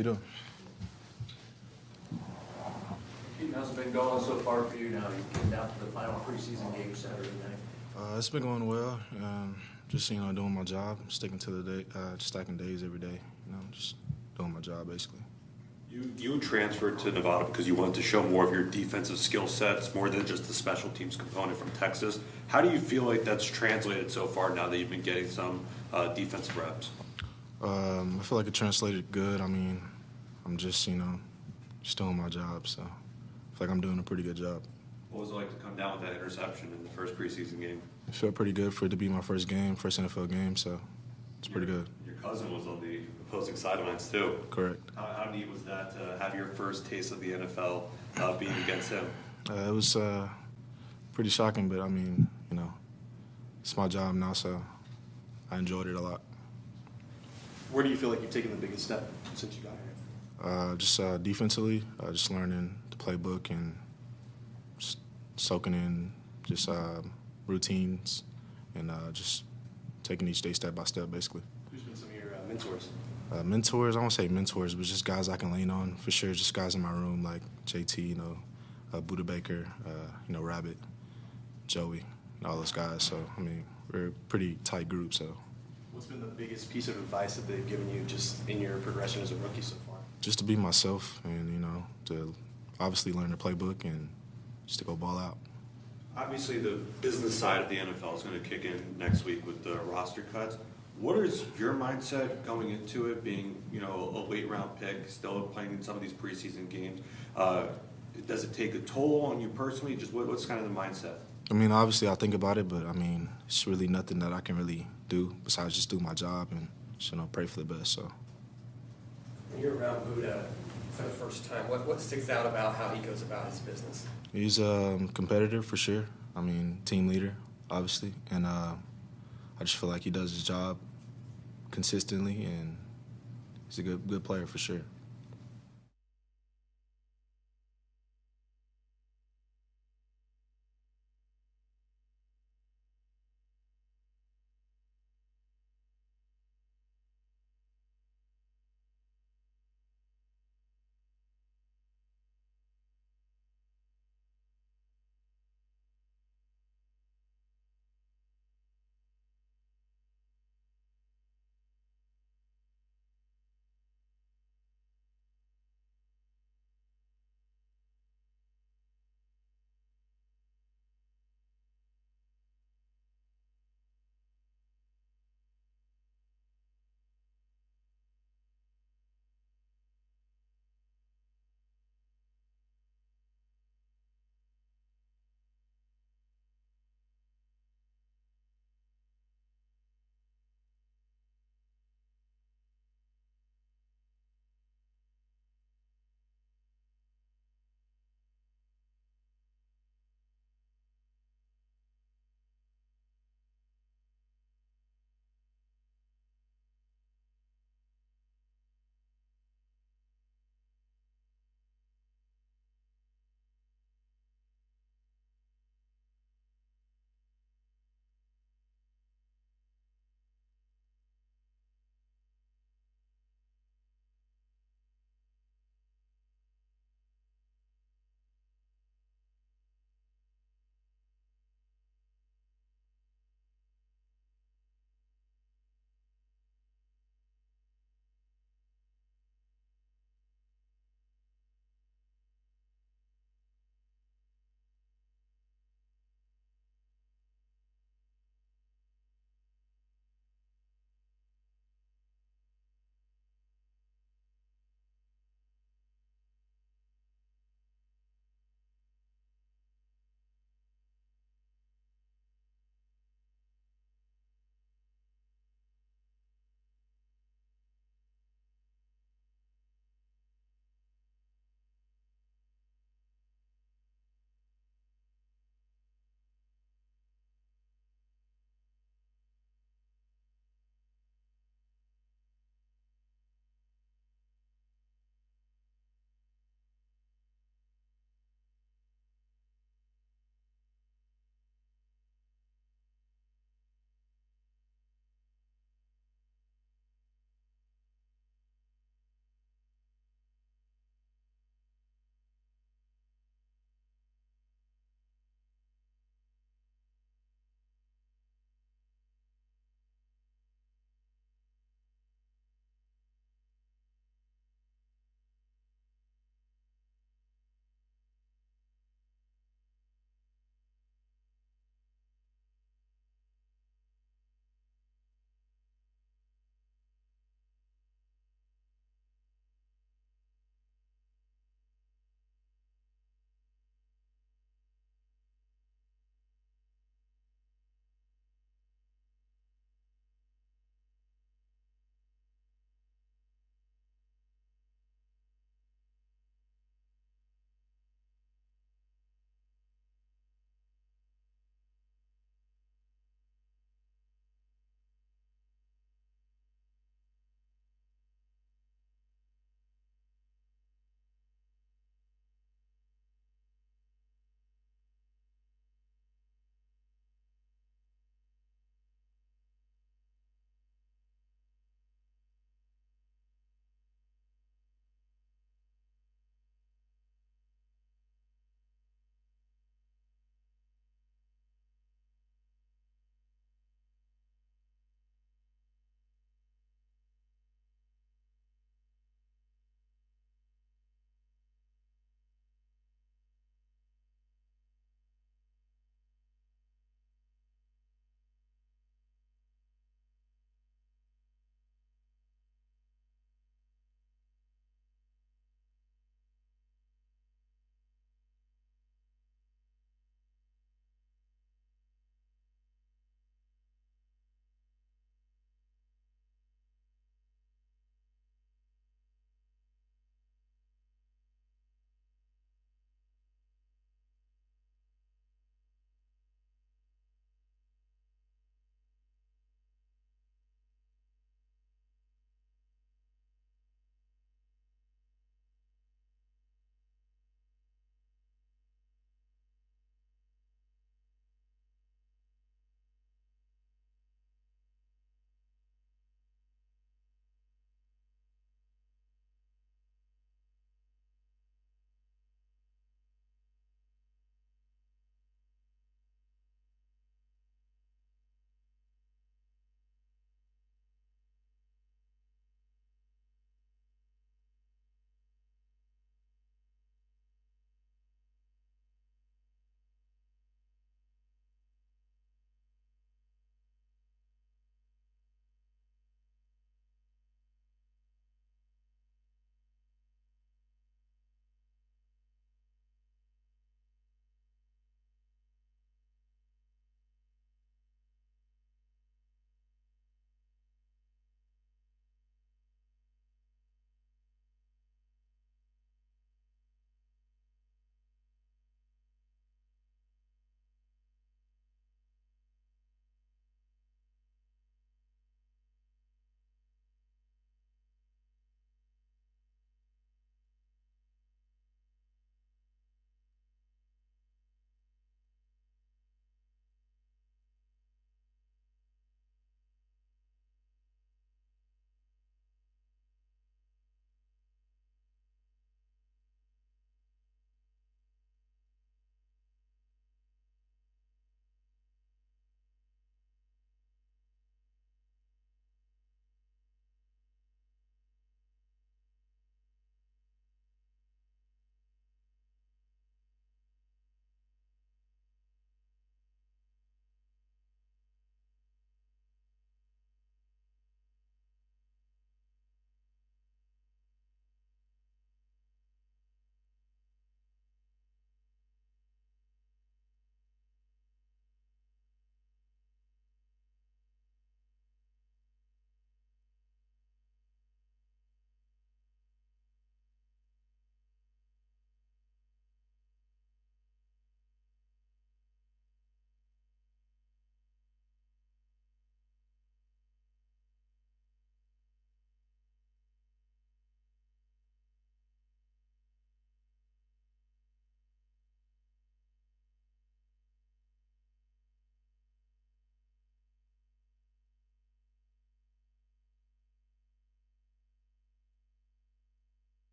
you doing? Kitan, how's it been going so far for you now? You came down to the final preseason game Saturday night. It's been going well. Just doing my job, sticking to the day, stacking days every day. Just doing my job basically. You transferred to Nevada because you wanted to show more of your defensive skill sets, more than just the special teams component from Texas. How do you feel like that's translated so far now that you've been getting some defensive reps? I feel like it translated good. I'm just just doing my job, so I feel like I'm doing a pretty good job. What was it like to come down with that interception in the first preseason game? It felt pretty good for it to be my first NFL game, so it's pretty good. Your cousin was on the opposing sidelines too. Correct. How neat was that to have your first taste of the NFL being against him? It was pretty shocking, but it's my job now, so I enjoyed it a lot. Where do you feel like you've taken the biggest step since you got here? Just defensively, just learning the playbook and just soaking in just routines and just taking each day step by step, basically. Who's been some of your mentors? Mentors, I won't say mentors, but just guys I can lean on for sure. Just guys in my room like JT, Buda Baker, Rabbit, Joey, and all those guys. So we're a pretty tight group. So. What's been the biggest piece of advice that they've given you just in your progression as a rookie so far? Just to be myself and, to obviously learn the playbook and just to go ball out. Obviously, the business side of the NFL is going to kick in next week with the roster cuts. What is your mindset going into it, being, a late-round pick, still playing in some of these preseason games? Does it take a toll on you personally? Just what's kind of the mindset? Obviously I think about it, but, it's really nothing that I can really do besides just do my job and just, pray for the best. So. When you're around Buda for the first time, what sticks out about how he goes about his business? He's a competitor for sure. Team leader, obviously. And I just feel like he does his job consistently, and he's a good player for sure.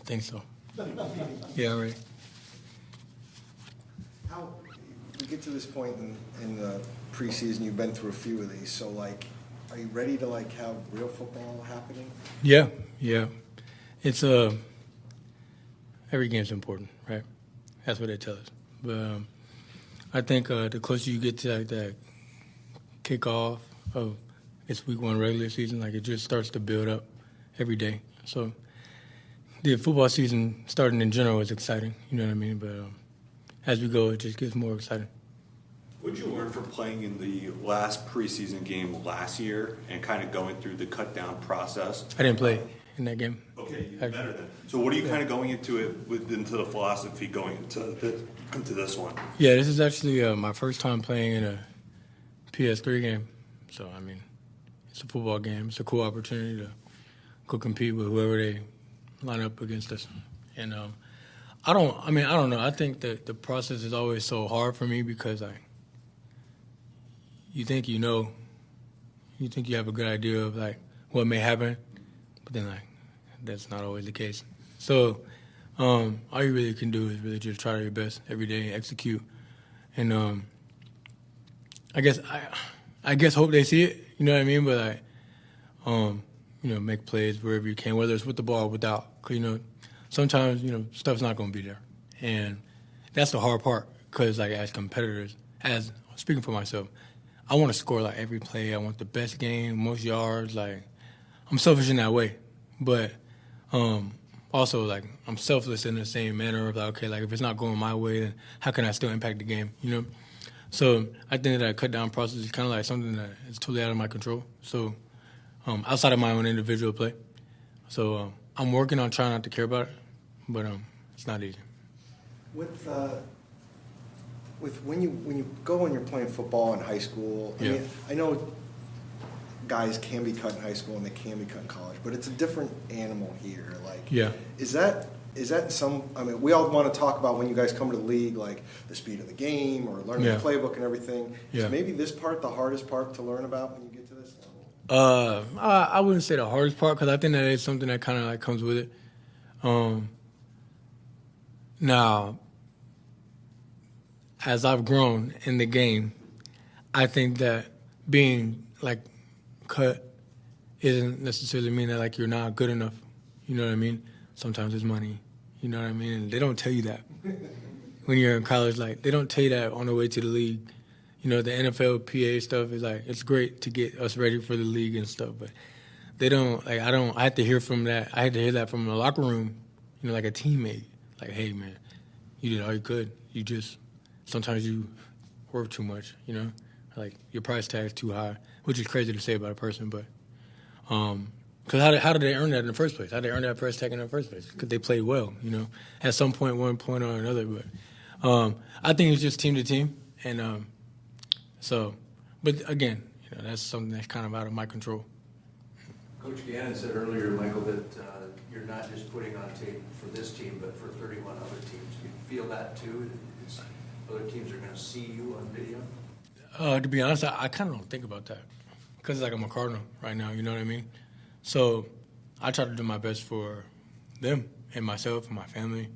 think so. Yeah, all right. How we get to this point in the preseason, you've been through a few of these, so like, are you ready to like have real football happening? Yeah. It's every game's important, right? That's what they tell us. But I think the closer you get to like that kickoff of it's week 1 regular season, like it just starts to build up every day. So the football season starting in general is exciting, you know what I mean? But as we go, it just gets more exciting. What did you learn from playing in the last preseason game last year and kind of going through the cut down process? I didn't play in that game. Okay, you're better then. So what are you kind of going into it into the philosophy going into this one? Yeah, this is actually my first time playing in a PS3 game. So, I mean, it's a football game. It's a cool opportunity to go compete with whoever they line up against us. And I don't know. I think that the process is always so hard for me because you think you know, you think you have a good idea of like what may happen, but then like that's not always the case. So all you really can do is really just try your best every day, execute, and I guess hope they see it. You know what I mean? But like make plays wherever you can, whether it's with the ball or without. 'Cause, sometimes stuff's not going to be there, and that's the hard part. Because like as competitors, as speaking for myself, I want to score like every play. I want the best game, most yards. Like I'm selfish in that way, but also like I'm selfless in the same manner of like, okay, like if it's not going my way, then how can I still impact the game? So I think that cut down process is kind of like something that is totally out of my control. So outside of my own individual play, so I'm working on trying not to care about it, but it's not easy. With when you go and you're playing football in high school, Yeah. mean, I know guys can be cut in high school and they can be cut in college, but it's a different animal here. Like, Yeah. is that some? I mean, we all want to talk about when you guys come to the league, like the speed of the game or learning Yeah. the playbook and everything. Yeah. Is maybe this part the hardest part to learn about when you get to this level? I wouldn't say the hardest part because I think that is something that kind of like comes with it. Now, as I've grown in the game, I think that being like cut isn't necessarily mean that like you're not good enough. You know what I mean? Sometimes it's money. You know what I mean? And they don't tell you that when you're in college. Like they don't tell you that on the way to the league. The NFL PA stuff is like it's great to get us ready for the league and stuff, but they don't like. I had to hear from that. I had to hear that from the locker room. Like a teammate. Like, hey man, you did all you could. You just sometimes you work too much. Like your price tag's too high, which is crazy to say about a person, but because how did they earn that in the first place? How did they earn that price tag in the first place? Because they played well. At some point, one point or another. But I think it's just team to team, and but again, that's something that's kind of out of my control. Coach Gannon said earlier, Michael, that you're not just putting on tape for this team, but for 31 other teams. Do you feel that too? Other teams are going to see you on video? To be honest, I kind of don't think about that because like I'm a Cardinal right now. You know what I mean? So I try to do my best for them and myself and my family.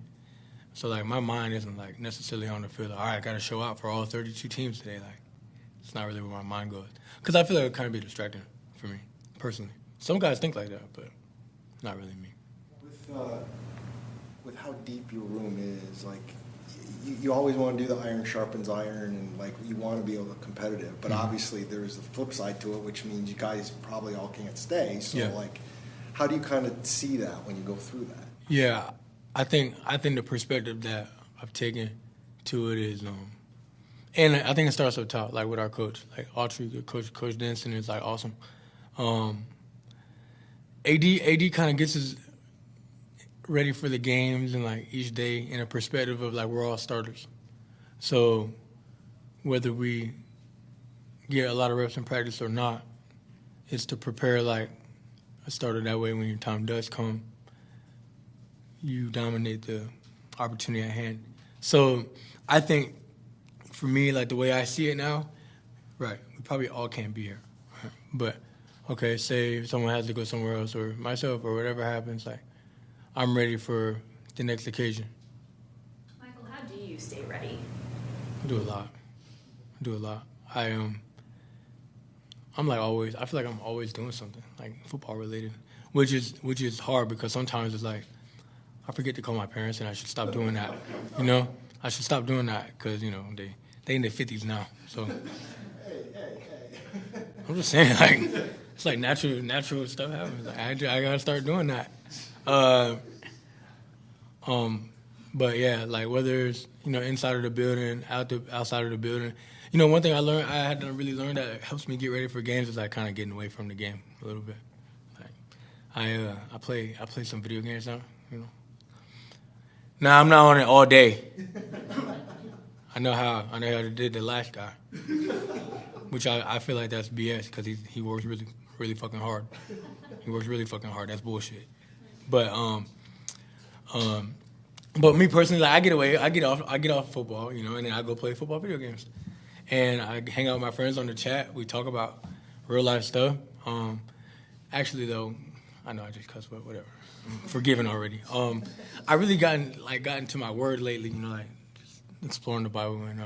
So like my mind isn't like necessarily on the field. Like, all right, I got to show out for all 32 teams today. Like it's not really where my mind goes because I feel like it would kind of be distracting for me personally. Some guys think like that, but not really me. With how deep your room is, like you always want to do the iron sharpens iron, and like you want to be able to competitive. But obviously, there's the flip side to it, which means you guys probably all can't stay. So, like, how do you kind of see that when you go through that? Yeah, I think the perspective that I've taken to it is, and I think it starts up top, like with our coach, like Autry, Coach Denson is like awesome. AD kind of gets us ready for the games and like each day in a perspective of like we're all starters. So whether we get a lot of reps in practice or not, it's to prepare like a starter. That way when your time does come, you dominate the opportunity at hand. So I think for me, like the way I see it now, right, we probably all can't be here. But okay, say if someone has to go somewhere else or myself or whatever happens, like I'm ready for the next occasion. Michael, how do you stay ready? I do a lot. I'm like always. I feel like I'm always doing something like football related, which is hard because sometimes it's like I forget to call my parents and I should stop doing that. You know, I should stop doing that because you know they in their 50s now. So I'm just saying like it's like natural stuff happens. Like, I gotta start doing that. But yeah, like whether it's inside of the building, outside of the building. One thing I had to really learn that helps me get ready for games is like kind of getting away from the game a little bit. Like I play some video games now. Now I'm not on it all day. I know how to do the last guy, which I feel like that's BS because he works really really fucking hard. He works really fucking hard. That's bullshit. But me personally, like I get away. I get off football, and then I go play football video games. And I hang out with my friends on the chat. We talk about real life stuff. Actually, though, I know I just cussed, but whatever. I'm forgiven already. I really gotten to my word lately. Like just exploring the Bible, and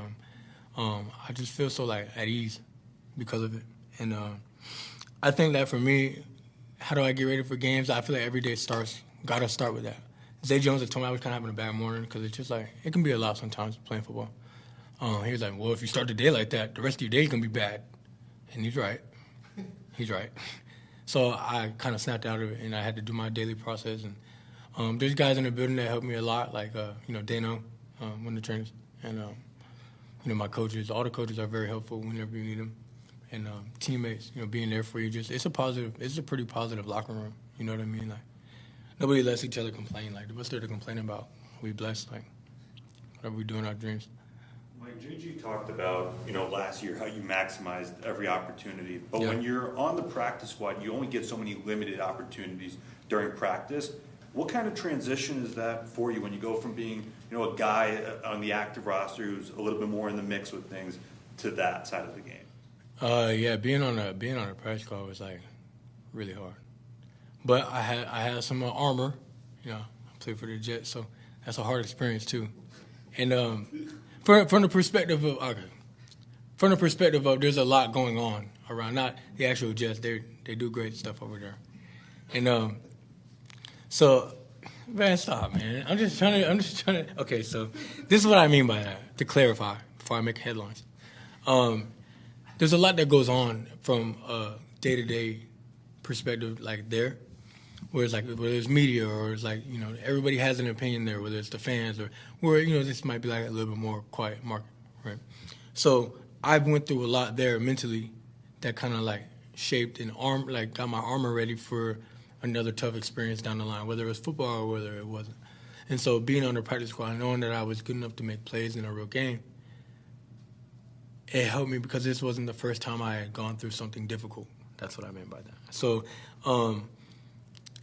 I just feel so like at ease because of it. And I think that for me, how do I get ready for games? I feel like every day gotta start with that. Zay Jones had told me I was kind of having a bad morning because it's just like it can be a lot sometimes playing football. He was like, well, if you start the day like that, the rest of your day is going to be bad. And he's right. He's right. So I kind of snapped out of it, and I had to do my daily process. And there's guys in the building that helped me a lot, like, Dano, one of the trainers. And, my coaches. All the coaches are very helpful whenever you need them. And teammates, being there for you. It's a pretty positive locker room. You know what I mean? Like, nobody lets each other complain. Like, what's there to complain about? We blessed, like, whatever we do in our dreams. Mike, JG talked about, last year how you maximized every opportunity. But Yeah. when you're on the practice squad, you only get so many limited opportunities during practice. What kind of transition is that for you when you go from being, a guy on the active roster who's a little bit more in the mix with things to that side of the game? Yeah, being on a practice squad was like really hard. But I had some armor, I played for the Jets, so that's a hard experience too. And from the perspective of there's a lot going on around, not the actual Jets. They do great stuff over there. And so man, stop, man. I'm just trying to okay, so this is what I mean by that, to clarify before I make headlines. There's a lot that goes on from a day-to-day perspective like there. Where it's like, whether it's media or it's like, everybody has an opinion there, whether it's the fans or where, this might be like a little bit more quiet market, right? So I went through a lot there mentally that kind of like shaped and got my armor ready for another tough experience down the line, whether it was football or whether it wasn't. And so being on the practice squad, knowing that I was good enough to make plays in a real game, it helped me because this wasn't the first time I had gone through something difficult. That's what I meant by that. So,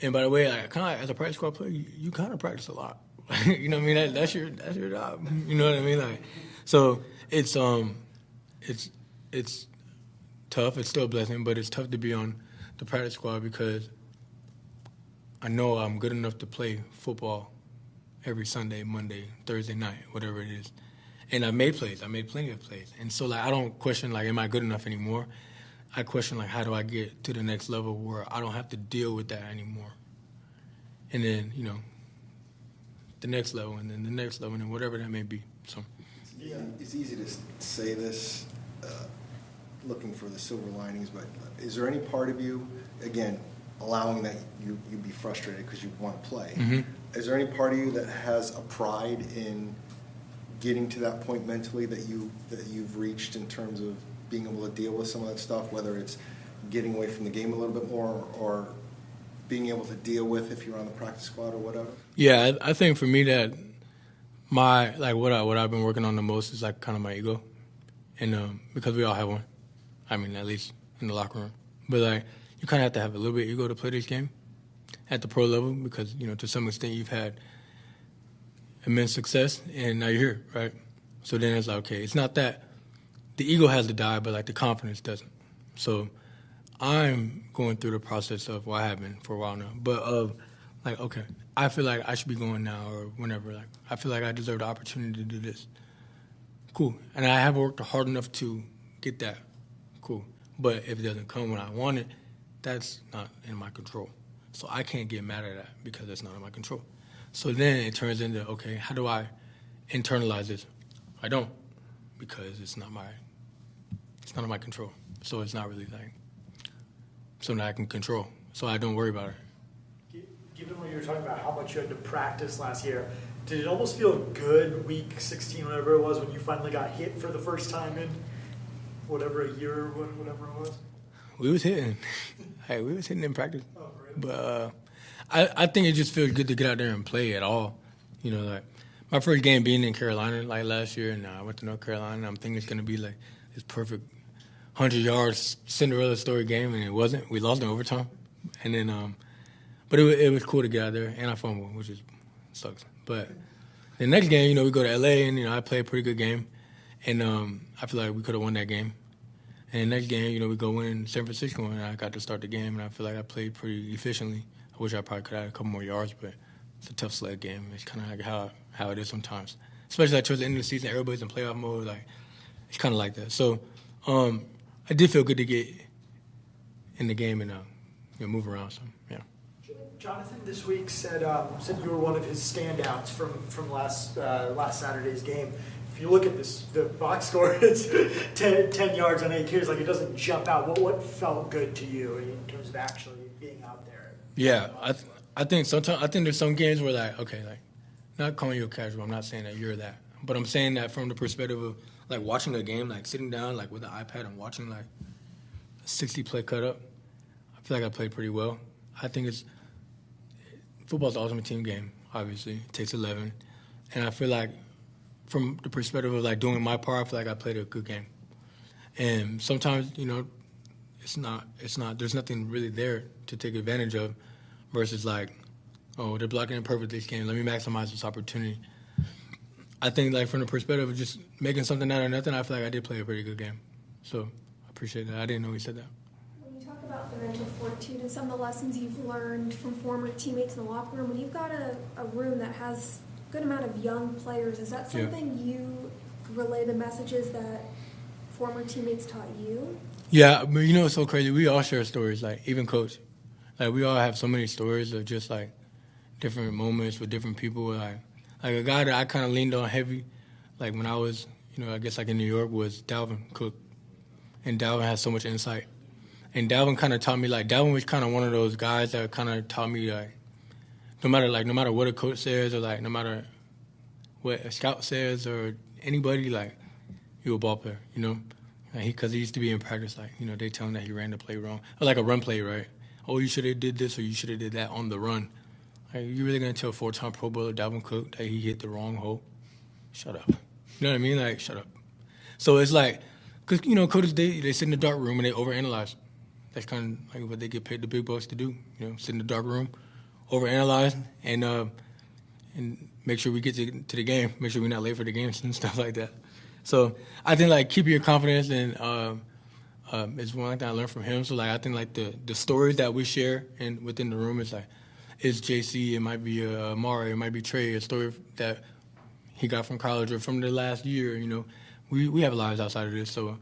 and by the way, as a practice squad player, you kind of practice a lot. You know what I mean? That's your job. You know what I mean? Like, so it's tough. It's still a blessing, but it's tough to be on the practice squad because I know I'm good enough to play football every Sunday, Monday, Thursday night, whatever it is. And I made plays. I made plenty of plays. And so, I don't question, am I good enough anymore? I question, how do I get to the next level where I don't have to deal with that anymore? And then, the next level, and then the next level, and whatever that may be. So, yeah, it's easy to say this, looking for the silver linings, but is there any part of you, again, allowing that you be frustrated because you want to play, mm-hmm. Is there any part of you that has a pride in getting to that point mentally that you've reached in terms of being able to deal with some of that stuff, whether it's getting away from the game a little bit more or being able to deal with if you're on the practice squad or whatever? Yeah, I think for me that what I've been working on the most is kind of my ego, and because we all have one. I mean, at least in the locker room. But you kind of have to have a little bit of ego to play this game at the pro level because to some extent you've had immense success and now you're here, right? So then it's okay. It's not that the ego has to die, but the confidence doesn't. So I'm going through the process of, I have been for a while now, but of Like, okay, I feel like I should be going now or whenever. Like, I feel like I deserve the opportunity to do this. Cool. And I have worked hard enough to get that. Cool. But if it doesn't come when I want it, that's not in my control. So I can't get mad at that because it's not in my control. So then it turns into, okay, how do I internalize this? I don't, because it's not in my control. So it's not really like something I can control. So I don't worry about it. Given what you were talking about, how much you had to practice last year, did it almost feel good, week 16, whatever it was, when you finally got hit for the first time in whatever, a year or whatever it was? We was hitting. Hey, we was hitting in practice. Oh, really? But I think it just feels good to get out there and play at all. You know, like my first game being in Carolina like last year, and I went to North Carolina, and I'm thinking it's going to be like this perfect 100-yard Cinderella story game, and it wasn't. We lost in overtime. And then, but it was cool to get out there, and I fumbled, which sucks. But the next game, you know, we go to L.A., and, you know, I played a pretty good game. And I feel like we could have won that game. And the next game, you know, we go win in San Francisco, and I got to start the game, and I feel like I played pretty efficiently. I wish I probably could have had a couple more yards, but it's a tough sled game. It's kind of like how it is sometimes. Especially like towards the end of the season, everybody's in playoff mode. Like, it's kind of like that. So I did feel good to get in the game and move around. So, yeah. Jonathan this week said you were one of his standouts from last Saturday's game. If you look at the box score, it's 10 yards on 8 carries. Like, it doesn't jump out. What felt good to you in terms of actually being out there? Yeah, I think sometimes there's some games where like, okay, like, not calling you a casual. I'm not saying that you're that, but I'm saying that from the perspective of like watching a game, like sitting down like with an iPad and watching like a 60-play cut up. I feel like I played pretty well. I think football's the ultimate team game. Obviously, it takes 11, and I feel like from the perspective of like doing my part, I feel like I played a good game. And sometimes, you know, it's not. There's nothing really there to take advantage of, versus like, oh, they're blocking it perfect this game. Let me maximize this opportunity. I think like from the perspective of just making something out of nothing, I feel like I did play a pretty good game. So I appreciate that. I didn't know he said that. When you talk about the mental fortitude and some of the lessons you've learned from former teammates in the locker room, when you've got a room that has a good amount of young players, is that something you relay the messages that former teammates taught you? Yeah, but you know what's so crazy? We all share stories, like even coach. Like we all have so many stories of just like different moments with different people. Like a guy that I kind of leaned on heavy, like when I was, you know, I guess like in New York, was Dalvin Cook. And Dalvin has so much insight. And Dalvin kind of taught me, like, Dalvin was kind of one of those guys that kind of taught me, like, no matter what a coach says or, like, no matter what a scout says or anybody, like, you're a ball player, you know? Because he used to be in practice, like, you know, they tell him that he ran the play wrong. Or like a run play, right? Oh, you should have did this or you should have did that on the run. Like, you really going to tell 4-time Pro Bowler Dalvin Cook that he hit the wrong hole? Shut up. You know what I mean? Like, shut up. So it's like, because, you know, coaches, they sit in the dark room and they overanalyze. That's kind of like what they get paid the big bucks to do, you know, sit in the dark room, overanalyze, and make sure we get to the game, make sure we're not late for the games and stuff like that. So I think, like, keep your confidence, and it's one thing I learned from him. So, like, I think, like, the stories that we share within the room is, like, it's JC, it might be Amari, it might be Trey, a story that he got from college or from the last year, you know. We have lives outside of this, so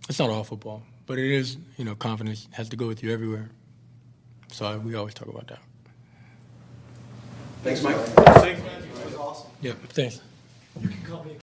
it's not all football. But it is, you know, confidence has to go with you everywhere. So we always talk about that. Thanks, Mike. Thanks, man. That was awesome. Yeah, thanks. You can call me